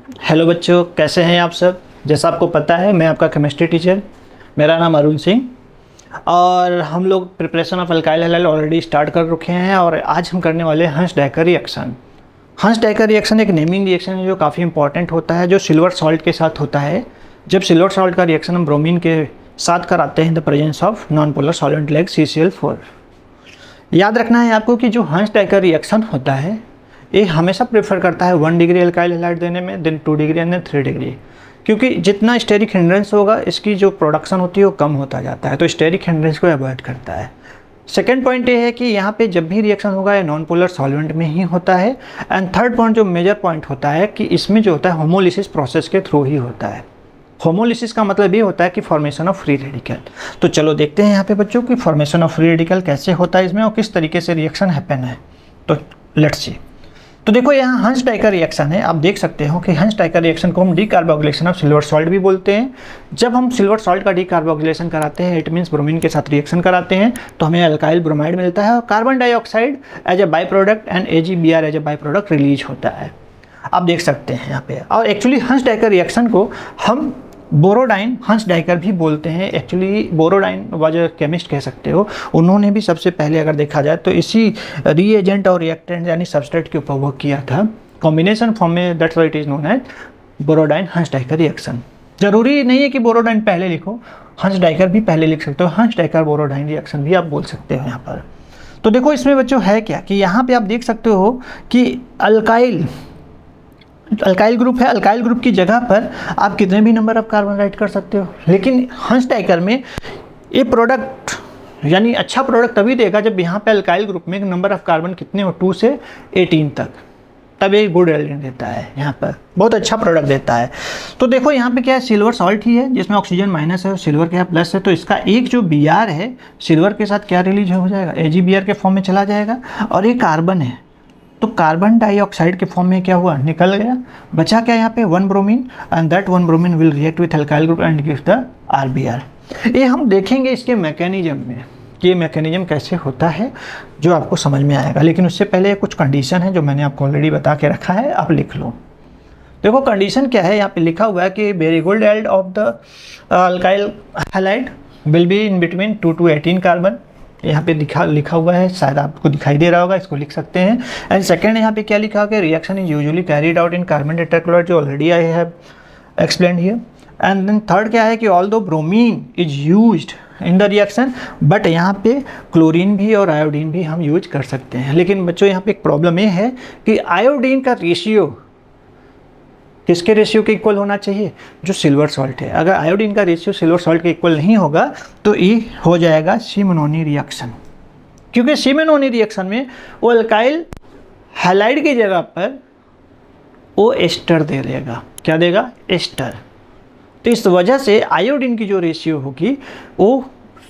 Hello बच्चों, कैसे हैं आप सब। जैसा आपको पता है, मैं आपका केमिस्ट्री टीचर, मेरा नाम अरुण सिंह। और हम लोग preparation of alkyl halide already start कर रखे हैं और आज हम करने वाले हैं हंस-डाइकर रिएक्शन। हंस-डाइकर रिएक्शन एक नेमिंग रिएक्शन है जो काफ़ी इंपॉर्टेंट होता है, जो सिल्वर सॉल्ट के साथ होता है। जब सिल्वर सॉल्ट का रिएक्शन हम ब्रोमीन के साथ कराते हैं the presence of non polar solvent like CCl4। याद रखना है आपको कि जो हंस-डाइकर रिएक्शन होता है ये हमेशा प्रेफर करता है 1 डिग्री अल्काइल हैलाइड देने में, then 2 degree and then 3 degree, क्योंकि जितना स्टेरिक हिंड्रेंस होगा इसकी जो प्रोडक्शन होती है वो कम होता जाता है, तो स्टेरिक हिंड्रेंस को अवॉइड करता है। सेकेंड पॉइंट ये है कि यहाँ पे जब भी रिएक्शन होगा ये नॉन पोलर सॉल्वेंट में ही होता है। एंड थर्ड पॉइंट जो मेजर पॉइंट होता है कि इसमें जो होता है होमोलिसिस प्रोसेस के थ्रू ही होता है। होमोलिसिस का मतलब ये होता है कि फॉर्मेशन ऑफ फ्री रेडिकल। तो चलो देखते हैं यहाँ पे बच्चों की फॉर्मेशन ऑफ फ्री रेडिकल कैसे होता है इसमें और किस तरीके से रिएक्शन हैपन है। तो लेट्स सी। तो देखो यहाँ हंस-डाइकर रिएक्शन है, आप देख सकते हो कि हंस-डाइकर रिएक्शन को हम डीकार्बोक्सिलेशन ऑफ सिल्वर सॉल्ट भी बोलते हैं। जब हम सिल्वर सॉल्ट का डीकार्बोक्सिलेशन कराते हैं, इट मीन्स ब्रोमीन के साथ रिएक्शन कराते हैं, तो हमें अल्काइल ब्रोमाइड मिलता है और carbon dioxide as a by product and AgBr as a by product release होता है। आप देख सकते हैं यहाँ पे। और एक्चुअली हंस-डाइकर रिएक्शन को हम बोरोडाइन हंस-डाइकर भी बोलते हैं। एक्चुअली बोरोडाइन वाज अ केमिस्ट कह सकते हो, उन्होंने भी सबसे पहले अगर देखा जाए तो इसी रीएजेंट और रिएक्टेंट यानी सबस्ट्रेट के ऊपर वर्क किया था कॉम्बिनेशन फॉर्म में। That's why it is known as Borodin Hunsdiecker reaction. जरूरी नहीं है कि बोरोडाइन पहले लिखो, हंस-डाइकर भी पहले लिख सकते हो, हंस-डाइकर बोरोडाइन रिएक्शन भी आप बोल सकते हो यहाँ पर। तो देखो इसमें बच्चों है क्या कि यहाँ पे आप देख सकते हो कि अल्काइल ग्रुप है। अल्काइल ग्रुप की जगह पर आप कितने भी नंबर ऑफ कार्बन राइट कर सकते हो, लेकिन हंस-डाइकर में ये प्रोडक्ट यानी अच्छा प्रोडक्ट तभी देगा जब यहाँ पे अल्काइल ग्रुप में नंबर ऑफ कार्बन कितने हो 2 से 18 तक, तब ये गुड एल्डिहाइड देता है। यहाँ पर बहुत अच्छा प्रोडक्ट देता है। तो देखो यहाँ पे क्या है, सिल्वर सॉल्ट ही है जिसमें ऑक्सीजन माइनस है और सिल्वर क्या प्लस है। तो इसका एक जो Br है सिल्वर के साथ क्या रिलीज हो जाएगा, AgBr के फॉर्म में चला जाएगा। और ये कार्बन है तो कार्बन डाइऑक्साइड के फॉर्म में क्या हुआ, निकल गया। बचा क्या यहाँ पे 1 bromine and that 1 bromine will react with alkyl group and give the RBr। ये हम देखेंगे इसके मैकेनिज्म में कि ये मैकेनिज्म कैसे होता है, जो आपको समझ में आएगा। लेकिन उससे पहले कुछ कंडीशन है जो मैंने आपको ऑलरेडी बता के रखा है, आप लिख लो। देखो कंडीशन क्या है, यहाँ पे लिखा हुआ है कि variable yield of the alkyl halide will be in between 2 to 18 carbon. यहाँ पे लिखा हुआ है, शायद आपको दिखाई दे रहा होगा, इसको लिख सकते हैं। एंड सेकंड यहाँ पे क्या लिखा हुआ है, reaction is usually carried out in carbon tetrachloride, जो already I have explained here. And then third क्या है कि although bromine is used in the reaction, but यहाँ पे क्लोरीन भी और आयोडीन भी हम यूज कर सकते हैं। लेकिन बच्चों यहाँ पे एक प्रॉब्लम ये है कि आयोडीन का रेशियो किसके रेशियो के इक्वल होना चाहिए, जो सिल्वर सॉल्ट है। अगर आयोडीन का रेशियो सिल्वर सॉल्ट के इक्वल नहीं होगा तो ये हो जाएगा सिमोनोनी रिएक्शन, क्योंकि सिमोनोनी रिएक्शन में वो अल्काइल हैलाइड की जगह पर वो एस्टर दे देगा। क्या देगा, एस्टर। तो इस वजह से आयोडीन की जो रेशियो होगी वो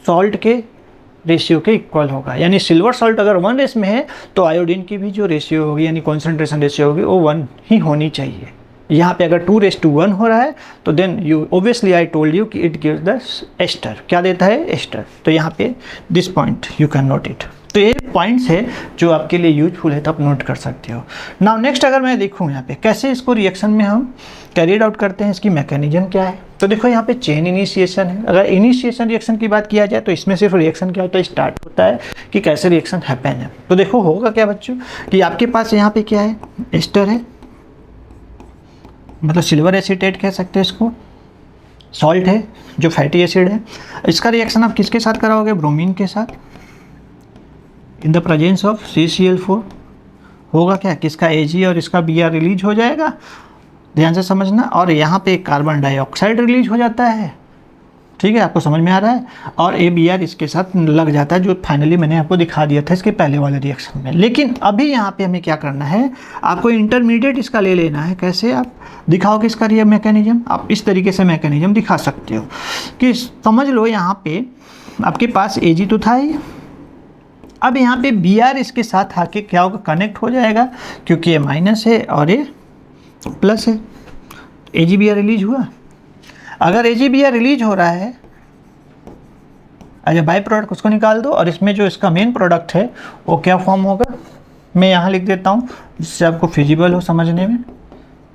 सॉल्ट के रेशियो के इक्वल होगा। यानी सिल्वर सॉल्ट अगर 1 में है तो आयोडीन की भी जो रेशियो होगी यानी कॉन्सेंट्रेशन रेशियो होगी वो 1 ही होनी चाहिए। यहाँ पे अगर 2:1 हो रहा है तो then you obviously I told you कि इट गिव्स द एस्टर। क्या देता है, एस्टर। तो यहाँ पे this point you can note it. तो ये पॉइंट्स है जो आपके लिए यूजफुल है, तो आप नोट कर सकते हो। नाउ नेक्स्ट अगर मैं देखूँ यहाँ पे कैसे इसको रिएक्शन में हम कैरिड आउट करते हैं, इसकी मैकेनिज्म क्या है। तो देखो यहाँ पे चेन इनिशिएशन है। अगर इनिशिएशन रिएक्शन की बात किया जाए तो इसमें सिर्फ रिएक्शन क्या होता है, स्टार्ट होता है कि कैसे रिएक्शन हैपन है। तो देखो होगा क्या बच्चों कि आपके पास यहाँ पे क्या है, एस्टर है, मतलब सिल्वर एसीटेट कह सकते हैं इसको, सॉल्ट है जो फैटी एसिड है। इसका रिएक्शन आप किसके साथ कराओगे, ब्रोमीन के साथ, in the presence of CCl4। होगा क्या, किसका Ag और इसका Br रिलीज हो जाएगा, ध्यान से समझना। और यहाँ पे कार्बन डाइऑक्साइड रिलीज हो जाता है, ठीक है, आपको समझ में आ रहा है। और ABr इसके साथ लग जाता है, जो फाइनली मैंने आपको दिखा दिया था इसके पहले वाले रिएक्शन में। लेकिन अभी यहाँ पे हमें क्या करना है, आपको इंटरमीडिएट इसका ले लेना है। कैसे, आप दिखाओ कि इसका ये मैकेनिज्म, आप इस तरीके से मैकेनिज्म दिखा सकते हो कि समझ लो यहाँ पे आपके पास Ag तो था ही, अब यहाँ पे Br इसके साथ आके क्या होगा, कनेक्ट हो जाएगा, क्योंकि ये माइनस है और ये प्लस है। AgBr रिलीज हुआ। अगर AgBr रिलीज हो रहा है एज ए बाई प्रोडक्ट, उसको निकाल दो। और इसमें जो इसका मेन प्रोडक्ट है वो क्या फॉर्म होगा, मैं यहाँ लिख देता हूँ जिससे आपको फिजिबल हो समझने में।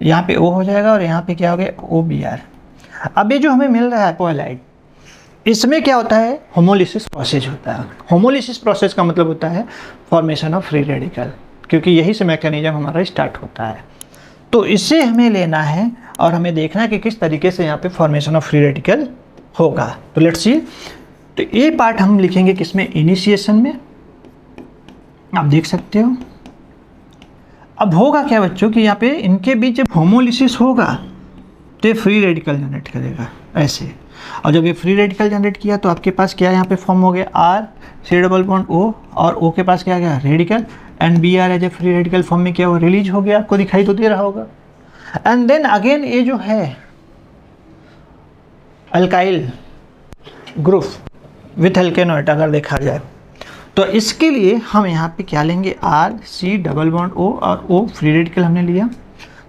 यहाँ पे O हो जाएगा और यहाँ पे क्या हो गया OBr। अब ये जो हमें मिल रहा है अल्कोहलाइड, इसमें क्या होता है होमोलिसिस प्रोसेस होता है। होमोलिसिस प्रोसेस का मतलब होता है फॉर्मेशन ऑफ फ्री रेडिकल, क्योंकि यही से मैकेनिज्म हमारा स्टार्ट होता है। तो इससे हमें लेना है और हमें देखना है कि किस तरीके से यहाँ पे फॉर्मेशन ऑफ फ्री रेडिकल होगा। तो लेट्स सी, तो ये पार्ट हम लिखेंगे किसमें, इनिशिएशन में। आप देख सकते हो अब होगा क्या बच्चों कि यहाँ पे इनके बीच जब होमोलिसिस होगा तो ये फ्री रेडिकल जनरेट करेगा ऐसे, और जब ये फ्री रेडिकल जनरेट किया तो आपके पास क्या यहाँ पे फॉर्म हो गया R≡CO और O के पास क्या आ गया radical, and Br as a free radical form में क्या हुआ रिलीज हो गया, आपको दिखाई तो दे रहा होगा। एंड देन अगेन ये जो है अल्काइल ग्रुप विथ एल्केनॉइड अगर देखा जाए तो इसके लिए हम यहाँ पे क्या लेंगे R≡CO और O फ्री रेडिकल हमने लिया।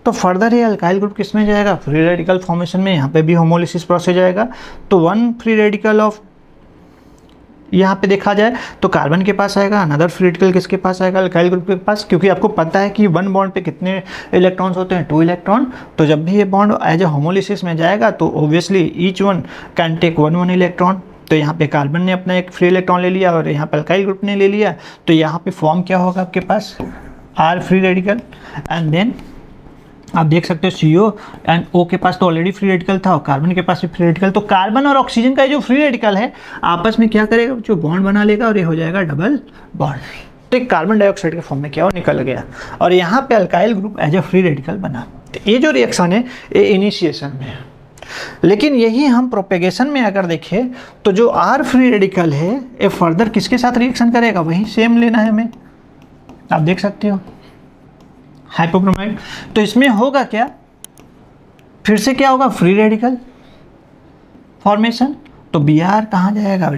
तो फर्दर ये अल्काइल ग्रुप किस में जाएगा, फ्री रेडिकल फॉर्मेशन में। यहाँ पे भी होमोलिसिस प्रोसेस जाएगा। तो वन फ्री रेडिकल ऑफ यहाँ पे देखा जाए तो कार्बन के पास आएगा, अनदर फ्री रेडिकल किसके पास आएगा अल्काइल ग्रुप के पास, क्योंकि आपको पता है कि वन बॉन्ड पे कितने इलेक्ट्रॉन्स होते हैं 2 इलेक्ट्रॉन। तो जब भी ये बॉन्ड एज ए होमोलिसिस में जाएगा तो obviously each one can take 1 electron. तो यहाँ पे कार्बन ने अपना एक फ्री इलेक्ट्रॉन ले लिया और यहाँ पे अल्काइल ग्रुप ने ले लिया। तो यहाँ पे फॉर्म क्या होगा आपके पास R free radical, and then आप देख सकते हो CO एंड O के पास तो ऑलरेडी फ्री रेडिकल था और कार्बन के पास भी फ्री रेडिकल। तो कार्बन और ऑक्सीजन का जो फ्री रेडिकल है आपस में क्या करेगा, जो बॉन्ड बना लेगा और ये हो जाएगा डबल बॉन्ड। तो एक कार्बन डाइऑक्साइड के फॉर्म में क्या हो निकल गया और यहाँ पे alkyl group as a free radical बना। तो ये जो रिएक्शन है ये इनिशिएशन में है, लेकिन यही हम प्रोपेगेशन में अगर देखें तो जो R फ्री रेडिकल है ये फर्दर किसके साथ रिएक्शन करेगा, वही सेम लेना है हमें। आप देख सकते हो हाइपोब्रोमाइड। तो इसमें होगा क्या, फिर से क्या होगा फ्री रेडिकल फॉर्मेशन। तो Br कहाँ जाएगा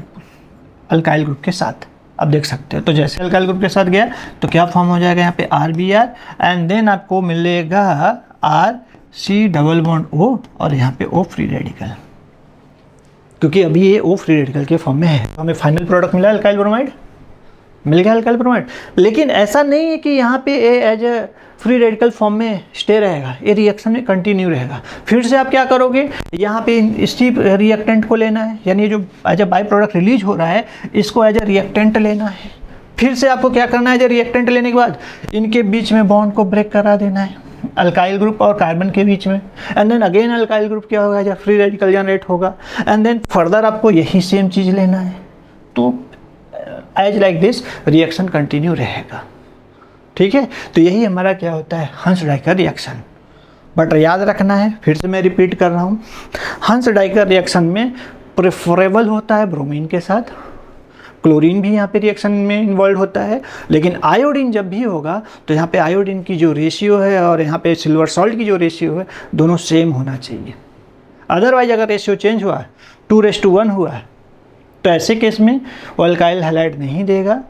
अल्काइल ग्रुप के साथ, आप देख सकते हो। तो जैसे अल्काइल ग्रुप के साथ गया तो क्या फॉर्म हो जाएगा यहाँ पे RBr एंड देन आपको मिलेगा R≡CO और यहाँ पे O फ्री रेडिकल, क्योंकि अभी ये O फ्री रेडिकल के फॉर्म में है। तो हमें फाइनल प्रोडक्ट मिला अल्काइल ब्रोमाइड, मिल गया अल्काइल ब्रोमाइड। लेकिन ऐसा नहीं है कि यहाँ पे a as a free radical form में स्टे रहेगा, ये रिएक्शन में कंटिन्यू रहेगा। फिर से आप क्या करोगे, यहाँ पे इसी रिएक्टेंट को लेना है, यानी जो as a by product release हो रहा है इसको एज ए रिएक्टेंट लेना है। फिर से आपको क्या करना है, एज ए रिएक्टेंट लेने के बाद इनके बीच में बॉन्ड को ब्रेक करा देना है अल्काइल ग्रुप और कार्बन के बीच में। And then again alkyl group क्या होगा, जब फ्री रेडिकल जनरेट होगा एंड देन फर्दर आपको यही सेम चीज़ लेना है। तो as like this reaction continue रहेगा, ठीक है। तो यही हमारा क्या होता है हंस-डाइकर रिएक्शन। बट याद रखना है, फिर से मैं रिपीट कर रहा हूँ, हंस-डाइकर रिएक्शन में प्रेफरेबल होता है ब्रोमीन के साथ, क्लोरीन भी यहाँ पे रिएक्शन में इन्वॉल्व होता है। लेकिन आयोडीन जब भी होगा तो यहाँ पे आयोडीन की जो रेशियो है और यहाँ पे सिल्वर सॉल्ट की जो रेशियो है दोनों सेम होना चाहिए। अदरवाइज अगर रेशियो चेंज हुआ 2:1 हुआ तो ऐसे केस में वो अल्काइल हैलाइड नहीं देगा,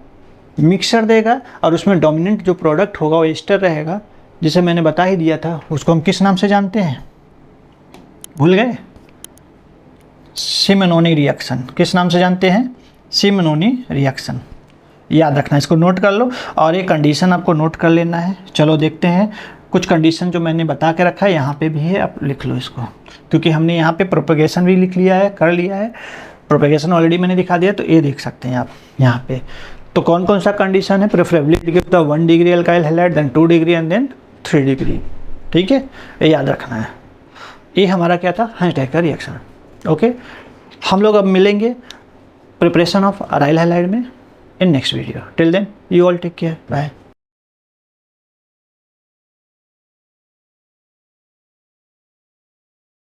मिक्सर देगा और उसमें डोमिनेंट जो प्रोडक्ट होगा वो एस्टर रहेगा, जिसे मैंने बता ही दिया था। उसको हम किस नाम से जानते हैं, भूल गए, सिमोनोनी रिएक्शन। किस नाम से जानते हैं, सिमोनोनी रिएक्शन। याद रखना, इसको नोट कर लो और ये कंडीशन आपको नोट कर लेना है। चलो देखते हैं कुछ कंडीशन जो मैंने बता के रखा है यहाँ पे भी है, आप लिख लो इसको, क्योंकि हमने यहाँ पे प्रोपेगेशन भी लिख लिया है, कर लिया है। प्रोपेगेशन ऑलरेडी मैंने दिखा दिया, तो ये देख सकते हैं आप यहाँ पे। तो कौन कौन सा कंडीशन है, preferably give the 1 degree alkyl halide, then 2 degree and then 3 degree, ठीक है, ये याद रखना है। ये हमारा क्या था, हंस-डाइकर रिएक्शन। ओके, हम लोग अब मिलेंगे प्रिपरेशन ऑफ अराइल हैलाइड में in next video. Till then you all take care, bye.